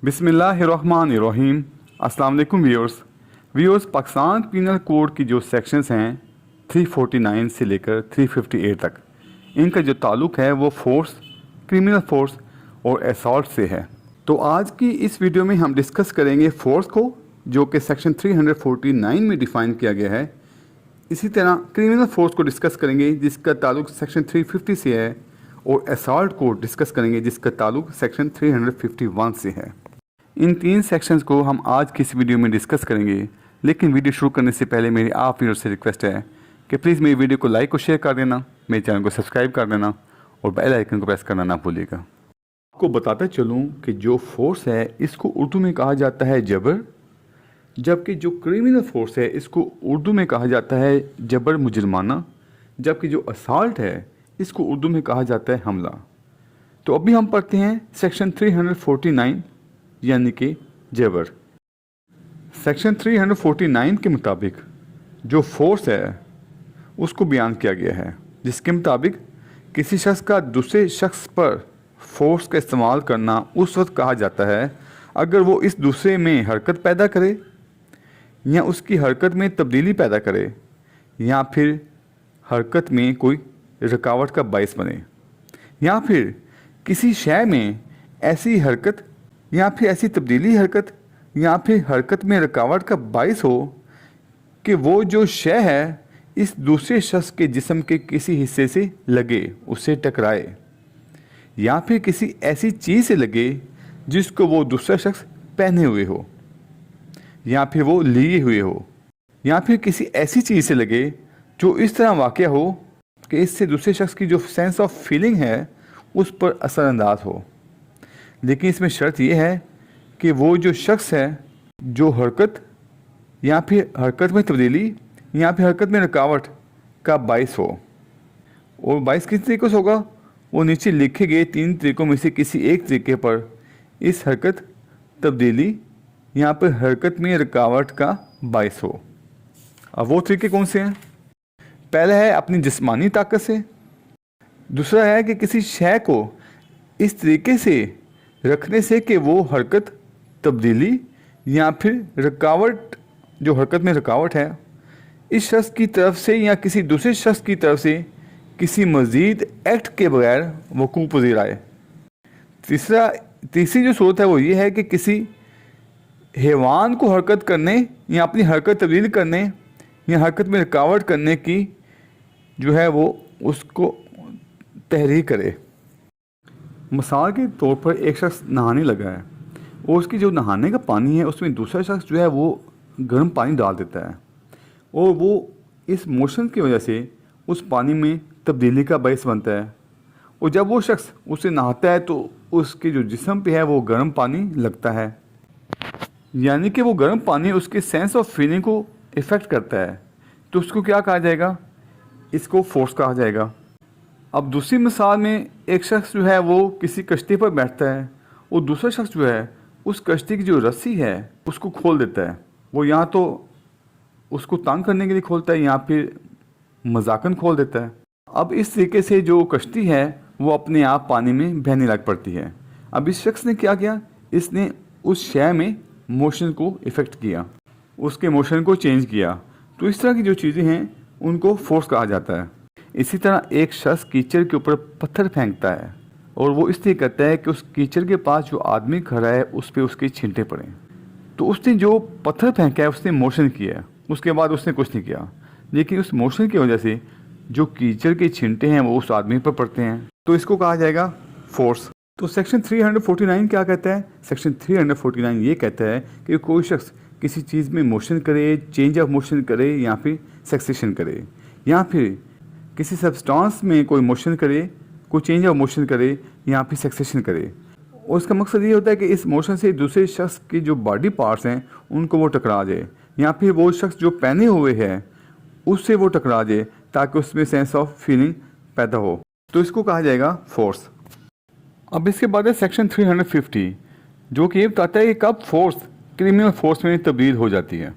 बिस्मिल्लाहिर्रहमानिर्रहीम। अस्सलाम वालेकुम व्यूअर्स। पाकिस्तान पीनल कोड की जो सेक्शंस हैं 349 से लेकर 358 तक, इनका जो ताल्लुक़ है वो फोर्स, क्रिमिनल फोर्स और असॉल्ट से है। तो आज की इस वीडियो में हम डिस्कस करेंगे फोर्स को, जो कि सेक्शन 349 में डिफ़ाइन किया गया है। इसी तरह क्रिमिनल फोर्स को डिस्कस करेंगे जिसका ताल्लुक़ सेक्शन 350 से है, और असॉल्ट को डिस्कस करेंगे जिसका ताल्लुक़ सेक्शन 351 से है। इन तीन सेक्शंस को हम आज की इस वीडियो में डिस्कस करेंगे, लेकिन वीडियो शुरू करने से पहले मेरी आप व्यूअर्स से रिक्वेस्ट है कि प्लीज़ मेरी वीडियो को लाइक और शेयर कर देना, मेरे चैनल को सब्सक्राइब कर देना और बेल आइकन को प्रेस करना ना भूलिएगा। आपको बताता चलूँ कि जो फोर्स है इसको उर्दू में कहा जाता है जबर, जबकि जो क्रिमिनल फोर्स है इसको उर्दू में कहा जाता है जबर मुजरमाना, जबकि जो असॉल्ट है इसको उर्दू में कहा जाता है हमला। तो अभी हम पढ़ते हैं सेक्शन 349 यानी कि जबर। सेक्शन 349 के मुताबिक जो फोर्स है उसको बयान किया गया है, जिसके मुताबिक किसी शख्स का दूसरे शख्स पर फोर्स का इस्तेमाल करना उस वक्त कहा जाता है अगर वो इस दूसरे में हरकत पैदा करे या उसकी हरकत में तब्दीली पैदा करे या फिर हरकत में कोई रुकावट का बायस बने, या फिर किसी शय में ऐसी हरकत या फिर ऐसी तब्दीली हरकत या फिर हरकत में रुकावट का बायस हो कि वो जो शय है इस दूसरे शख्स के जिस्म के किसी हिस्से से लगे, उससे टकराए, या फिर किसी ऐसी चीज़ से लगे जिसको वो दूसरा शख्स पहने हुए हो या फिर वो लिए हुए हो, या फिर किसी ऐसी चीज़ से लगे जो इस तरह वाक़या हो कि इससे दूसरे शख्स की जो सेंस ऑफ फीलिंग है उस पर असरअंदाज हो। लेकिन इसमें शर्त यह है कि वो जो शख्स है जो हरकत या फिर हरकत में तब्दीली या फिर हरकत में रुकावट का बायस हो, और बायस किस तरीके से होगा, वो नीचे लिखे गए तीन तरीक़ों में से किसी एक तरीके पर इस हरकत, तब्दीली या फिर हरकत में रुकावट का बायस हो। अब वो तरीके कौन से हैं? पहला है अपनी जिस्मानी ताकत से, दूसरा है कि किसी शय को इस तरीके से रखने से कि वो हरकत, तब्दीली या फिर रुकावट, जो हरकत में रुकावट है, इस शख्स की तरफ से या किसी दूसरे शख्स की तरफ से किसी मज़ीद एक्ट के बगैर वक़ूअ पज़ीर आए। तीसरी जो सूरत है वो ये है कि किसी हैवान को हरकत करने या अपनी हरकत तब्दील करने या हरकत में रुकावट करने की जो है वो उसको तहरीक करे। मिसाल के तौर पर एक शख्स नहाने लगा है और उसकी जो नहाने का पानी है उसमें दूसरा शख्स जो है वो गर्म पानी डाल देता है, और वो इस मोशन की वजह से उस पानी में तब्दीली का बायस बनता है, और जब वो शख्स उसे नहाता है तो उसके जो जिस्म पे है वो गर्म पानी लगता है, यानी कि वो गर्म पानी उसके सेंस ऑफ फीलिंग को इफ़ेक्ट करता है। तो उसको क्या कहा जाएगा? इसको फोर्स कहा जाएगा। अब दूसरी मिसाल में एक शख्स जो है वो किसी कश्ती पर बैठता है और दूसरा शख्स जो है उस कश्ती की जो रस्सी है उसको खोल देता है। वो या तो उसको तंग करने के लिए खोलता है या फिर मजाकन खोल देता है। अब इस तरीके से जो कश्ती है वो अपने आप पानी में बहने लग पड़ती है। अब इस शख्स ने क्या किया? इसने उस शय में मोशन को इफ़ेक्ट किया, उसके मोशन को चेंज किया। तो इस तरह की जो चीज़ें हैं उनको फोर्स कहा जाता है। इसी तरह एक शख्स कीचड़ के ऊपर पत्थर फेंकता है और वो इसलिए करता है कि उस कीचड़ के पास जो आदमी खड़ा है उस पर उसके छींटे पड़े। तो उसने जो पत्थर फेंका है उसने मोशन किया है, उसके बाद उसने कुछ नहीं किया, लेकिन उस मोशन की वजह से जो कीचड़ के छींटे हैं वो उस आदमी पर पड़ते हैं, तो इसको कहा जाएगा फोर्स। तो सेक्शन 349 क्या कहता है? सेक्शन 349 ये कहता है कि कोई शख्स किसी चीज़ में मोशन करे, चेंज ऑफ मोशन करे या फिर सक्सेशन करे, या फिर किसी सब्सटेंस में कोई मोशन करे, कोई चेंज ऑफ मोशन करे या फिर सक्सेशन करे, और उसका मकसद ये होता है कि इस मोशन से दूसरे शख्स की जो बॉडी पार्ट्स हैं उनको वो टकरा जाए, या फिर वो शख्स जो पहने हुए है उससे वो टकरा जाए ताकि उसमें सेंस ऑफ फीलिंग पैदा हो। तो इसको कहा जाएगा फोर्स। अब इसके बाद है सेक्शन 350, जो कि ये बताता है कि कब फोर्स क्रिमिनल फोर्स में तब्दील हो जाती है।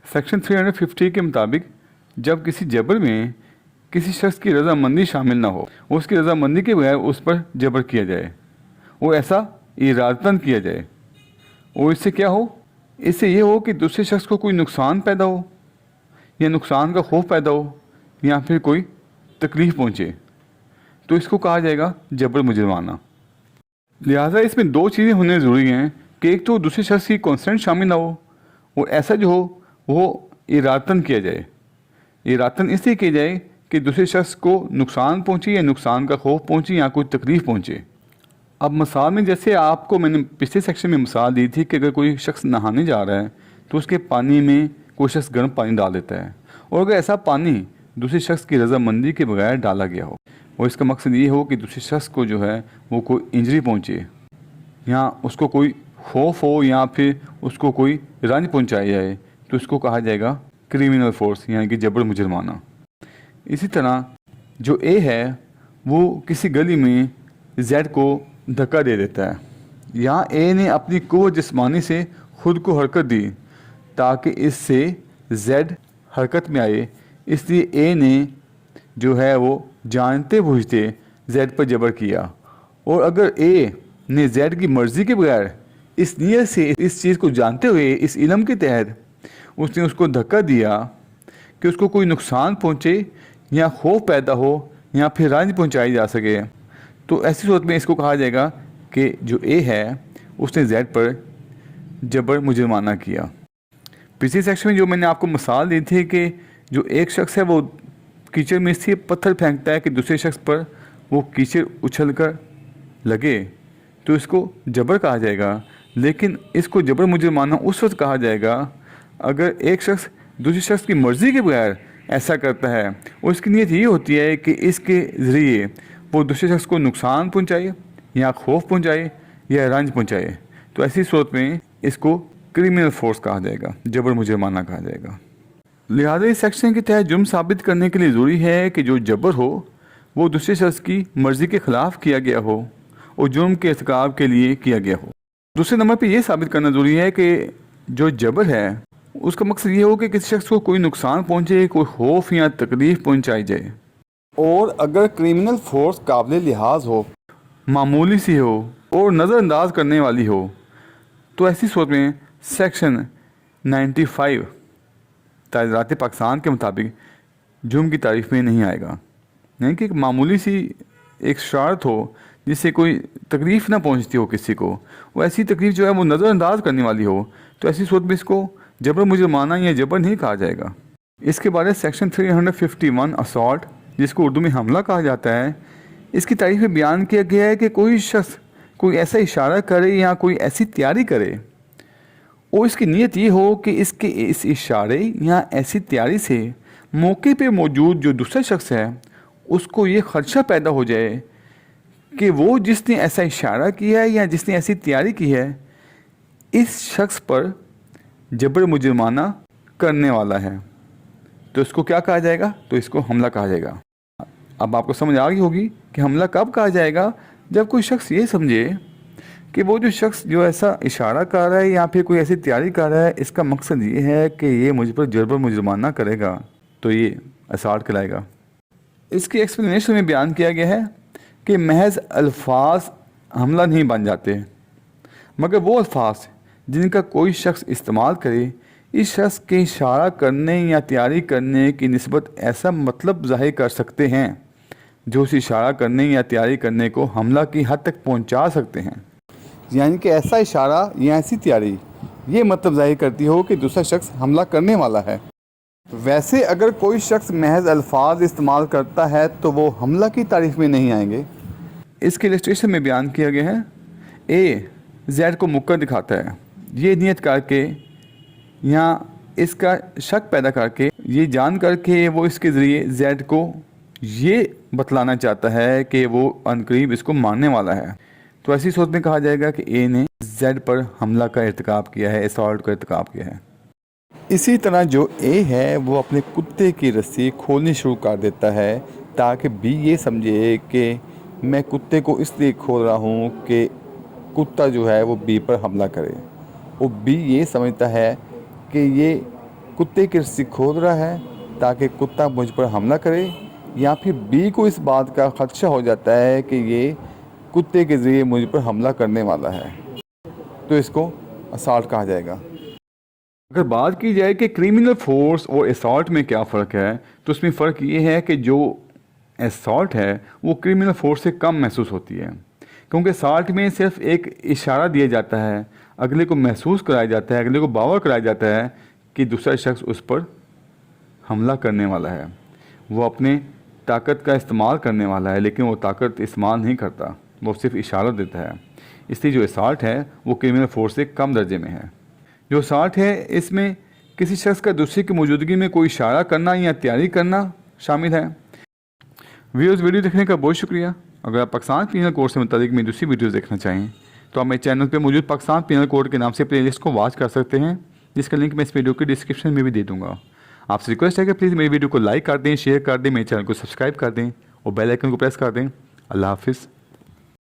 सेक्शन 350 के मुताबिक जब किसी जबर में किसी शख्स की रजामंदी शामिल ना हो, उसकी रजामंदी के बगैर उस पर जबर किया जाए, वो ऐसा इरादतन किया जाए, और इससे क्या हो, इससे ये हो कि दूसरे शख्स को कोई नुकसान पैदा हो या नुकसान का खौफ पैदा हो या फिर कोई तकलीफ़ पहुँचे, तो इसको कहा जाएगा जबर मुजरमाना। लिहाजा इसमें दो चीज़ें होने ज़रूरी हैं कि एक तो दूसरे शख्स की कंसेंट शामिल ना हो, और ऐसा जो हो वो इरादतन किया जाए। इरादतन इसलिए किया जाए कि दूसरे शख्स को नुकसान पहुँचे या नुकसान का खौफ पहुँचे या कोई तकलीफ़ पहुँचे। अब मिसाल में जैसे आपको मैंने पिछले सेक्शन में मिसाल दी थी कि अगर कोई शख्स नहाने जा रहा है तो उसके पानी में कोई शख्स गर्म पानी डाल देता है, और अगर ऐसा पानी दूसरे शख्स की रजामंदी के बगैर डाला गया हो और इसका मकसद ये हो कि दूसरे शख्स को जो है वो कोई इंजरी पहुँचे या उसको कोई खौफ हो या फिर उसको कोई रंज पहुँचाया जाए, तो इसको कहा जाएगा क्रिमिनल फोर्स यानी कि जबर मुजरमाना। इसी तरह जो ए है वो किसी गली में जेड को धक्का दे देता है। यहाँ ए ने अपनी कुव्वत जिस्मानी से ख़ुद को हरकत दी ताकि इससे जेड हरकत में आए, इसलिए ए ने जो है वो जानते बूझते जेड पर जबर किया। और अगर ए ने जेड की मर्ज़ी के बगैर इस नीयत से इस चीज़ को जानते हुए इस इल्म के तहत उसने उसको धक्का दिया कि उसको कोई नुकसान पहुँचे या खौफ पैदा हो या फिर रंज पहुँचाई जा सके, तो ऐसी सूरत में इसको कहा जाएगा कि जो ए है उसने जेड पर जबर मुजरमाना किया। पिछले सेक्शन में जो मैंने आपको मिसाल दी थी कि जो एक शख्स है वो कीचड़ में से पत्थर फेंकता है कि दूसरे शख्स पर वो कीचड़ उछल कर लगे, तो इसको जबर कहा जाएगा। लेकिन इसको जबर मुजरमाना उस वक्त कहा जाएगा अगर एक शख्स दूसरे शख्स की मर्ज़ी के बगैर ऐसा करता है और उसकी नीयत ये होती है कि इसके ज़रिए वो दूसरे शख्स को नुकसान पहुंचाए या खौफ पहुंचाए या रंज पहुंचाए, तो ऐसी सूरत में इसको क्रिमिनल फोर्स कहा जाएगा, जबर मुजरमाना कहा जाएगा। लिहाजा इस सेक्शन के तहत जुर्म साबित करने के लिए ज़रूरी है कि जो जबर हो वो दूसरे शख्स की मर्ज़ी के ख़िलाफ़ किया गया हो और जुर्म के इर्तिकाब के लिए किया गया हो। दूसरे नंबर पे ये साबित करना ज़रूरी है कि जो जबर है उसका मकसद ये हो कि किसी शख्स को कोई नुकसान पहुँचे, कोई खौफ या तकलीफ़ पहुँचाई जाए। और अगर क्रिमिनल फोर्स काबिल लिहाज हो, मामूली सी हो और नज़रअंदाज करने वाली हो, तो ऐसी सूरत में सेक्शन 95 ताज़ीरात पाकिस्तान के मुताबिक जुर्म की तारीफ़ में नहीं आएगा। यानी कि एक मामूली सी एक शरारत हो जिससे कोई तकलीफ़ ना पहुंचती हो किसी को, वो ऐसी तकलीफ़ जो है वो नज़रअंदाज करने वाली हो, तो ऐसी सूरत में इसको जबर मुजरमाना या जबर नहीं कहा जाएगा। इसके बाद सेक्शन 351 असॉल्ट, जिसको उर्दू में हमला कहा जाता है, इसकी तारीफ़ में बयान किया गया है कि कोई शख्स कोई ऐसा इशारा करे या कोई ऐसी तैयारी करे और इसकी नीयत ये हो कि इसके इस इशारे या ऐसी तैयारी से मौके पे मौजूद जो दूसरा शख्स है उसको ये ख़दशा पैदा हो जाए कि वो जिसने ऐसा इशारा किया है या जिसने ऐसी तैयारी की है इस शख्स पर जबर मुजरमाना करने वाला है, तो इसको क्या कहा जाएगा, तो इसको हमला कहा जाएगा। अब आपको समझ आ गई होगी कि हमला कब कहा जाएगा, जब कोई शख्स ये समझे कि वो जो शख्स जो ऐसा इशारा कर रहा है या फिर कोई ऐसी तैयारी कर रहा है इसका मकसद ये है कि ये मुझ पर जबर मुजरमाना करेगा, तो ये असाल्ट कहलाएगा। इसकी एक्सप्लेनेशन में बयान किया गया है कि महज अल्फाज हमला नहीं बन जाते, मगर वो अल्फाज जिनका कोई शख्स इस्तेमाल करे इस शख्स के इशारा करने या तैयारी करने की निस्बत ऐसा मतलब ज़ाहिर कर सकते हैं जो उस इशारा करने या तैयारी करने को हमला की हद तक पहुंचा सकते हैं। यानी कि ऐसा इशारा या ऐसी तैयारी ये मतलब ज़ाहिर करती हो कि दूसरा शख्स हमला करने वाला है। वैसे अगर कोई शख्स महज अल्फाज इस्तेमाल करता है तो वो हमला की तारीफ़ में नहीं आएंगे। इसके इलस्ट्रेशन में बयान किया गया है, ए जेड को मुक्कर दिखाता है, ये नियत करके या इसका शक पैदा करके ये जान करके वो इसके ज़रिए जेड को ये बतलाना चाहता है कि वो अनकरीब इसको मारने वाला है, तो ऐसी सूरत में कहा जाएगा कि ए ने जेड पर हमला का इर्तिकाब किया है, असॉल्ट का इर्तिकाब किया है। इसी तरह जो ए है वो अपने कुत्ते की रस्सी खोलनी शुरू कर देता है ताकि बी ये समझे कि मैं कुत्ते को इसलिए खोल रहा हूँ कि कुत्ता जो है वो बी पर हमला करे, और बी ये समझता है कि ये कुत्ते की रस्सी खोल रहा है ताकि कुत्ता मुझ पर हमला करे, या फिर बी को इस बात का खदशा हो जाता है कि ये कुत्ते के ज़रिए मुझ पर हमला करने वाला है, तो इसको اسالٹ کہا جائے گا۔ اگر بات کی جائے کہ کرمنل فورس اور اسالٹ میں کیا فرق ہے، تو اس میں فرق یہ ہے کہ جو اسالٹ ہے وہ کرمنل فورس سے کم محسوس ہوتی ہے، کیونکہ اسالٹ میں صرف ایک اشارہ دیا جاتا ہے، اگلے کو محسوس کرایا جاتا ہے، اگلے کو باور کرایا جاتا ہے کہ دوسرا شخص اس پر حملہ کرنے والا ہے، وہ اپنے طاقت کا استعمال کرنے والا ہے، لیکن وہ طاقت استعمال نہیں کرتا، وہ صرف اشارہ دیتا ہے۔ اس لیے جو اسالٹ ہے وہ کرمنل فورس سے کم درجے میں ہے۔ جو اسالٹ ہے اس میں کسی شخص کا دوسرے کی موجودگی میں کوئی اشارہ کرنا یا تیاری کرنا شامل ہے۔ ویڈیو دیکھنے کا بہت شکریہ۔ اگر آپ پاکستان پینل کوڈ سے متعلق میں دوسری ویڈیوز دیکھنا چاہیں تو آپ میرے چینل پہ موجود پاکستان پینل کوڈ کے نام سے پلے لسٹ کو واچ کر سکتے ہیں، جس کا لنک میں اس ویڈیو کی ڈسکرپشن میں بھی دے دوں گا۔ آپ سے ریکویسٹ ہے کہ پلیز میری ویڈیو کو لائک کر دیں، شیئر کر دیں، میرے چینل کو سبسکرائب کر دیں اور بیل آئکن کو پریس کر دیں۔ اللہ حافظ۔